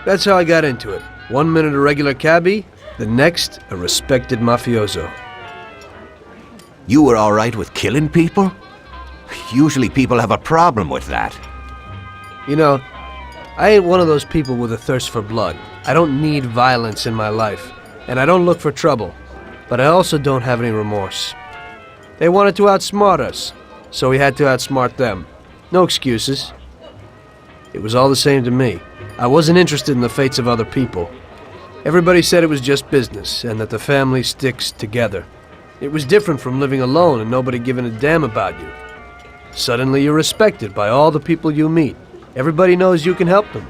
That's how I got into it. 1 minute a regular cabbie, the next a respected mafioso. You were all right with killing people? Usually people have a problem with that. You know, I ain't one of those people with a thirst for blood. I don't need violence in my life, and I don't look for trouble. But I also don't have any remorse. They wanted to outsmart us, so we had to outsmart them. No excuses. It was all the same to me. I wasn't interested in the fates of other people. Everybody said it was just business, and that the family sticks together. It was different from living alone and nobody giving a damn about you. Suddenly you're respected by all the people you meet. Everybody knows you can help them,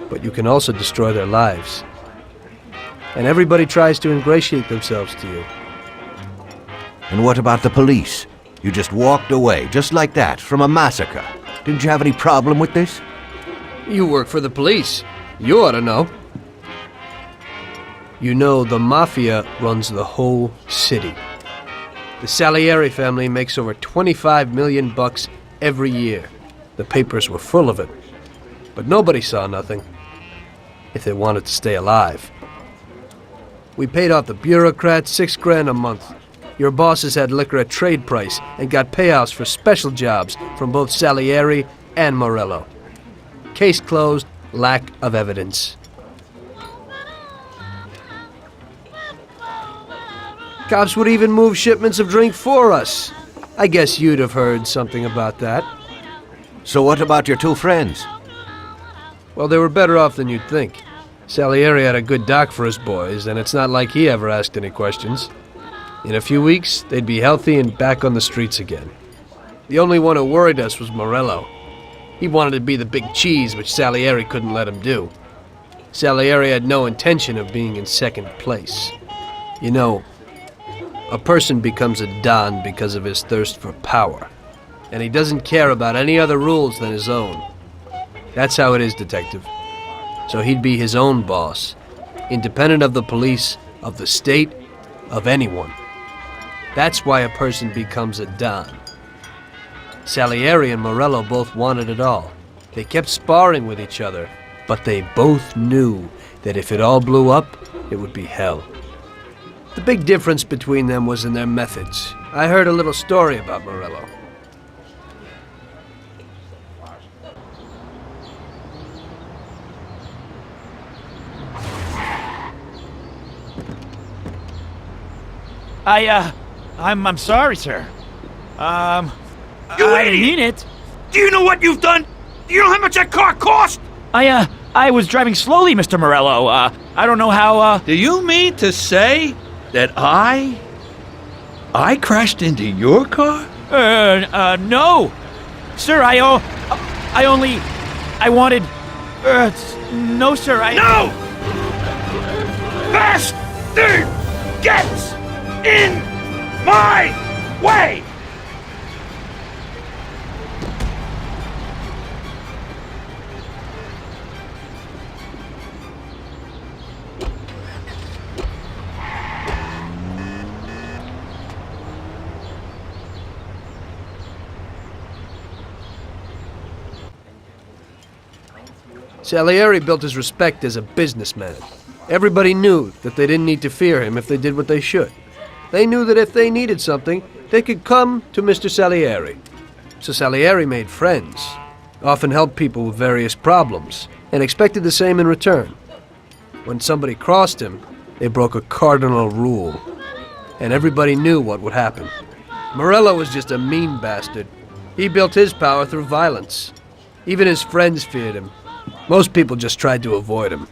but you can also destroy their lives. And everybody tries to ingratiate themselves to you. And what about the police? You just walked away, just like that, from a massacre. Didn't you have any problem with this? You work for the police. You ought to know. You know, the Mafia runs the whole city. The Salieri family makes over $25 million every year. The papers were full of it. But nobody saw nothing, if they wanted to stay alive. We paid off the bureaucrats $6,000 a month. Your bosses had liquor at trade price and got payouts for special jobs from both Salieri and Morello. Case closed, lack of evidence. Cops would even move shipments of drink for us. I guess you'd have heard something about that. So what about your two friends? Well, they were better off than you'd think. Salieri had a good doc for his boys, and it's not like he ever asked any questions. In a few weeks, they'd be healthy and back on the streets again. The only one who worried us was Morello. He wanted to be the big cheese, which Salieri couldn't let him do. Salieri had no intention of being in second place. You know, a person becomes a Don because of his thirst for power, and he doesn't care about any other rules than his own. That's how it is, Detective. So he'd be his own boss, independent of the police, of the state, of anyone. That's why a person becomes a Don. Salieri and Morello both wanted it all. They kept sparring with each other, but they both knew that if it all blew up, it would be hell. The big difference between them was in their methods. I heard a little story about Morello. I'm sorry, sir. You I idiot! mean it. Do you know what you've done? Do you know how much that car cost? I was driving slowly, Mr. Morello. I don't know how, Do you mean to say that I crashed into your car? no. Sir, I wanted, no, sir, No! Bastard gets in my way! Salieri built his respect as a businessman. Everybody knew that they didn't need to fear him if they did what they should. They knew that if they needed something, they could come to Mr. Salieri. So Salieri made friends, often helped people with various problems, and expected the same in return. When somebody crossed him, they broke a cardinal rule, and everybody knew what would happen. Morello was just a mean bastard. He built his power through violence. Even his friends feared him. Most people just tried to avoid him.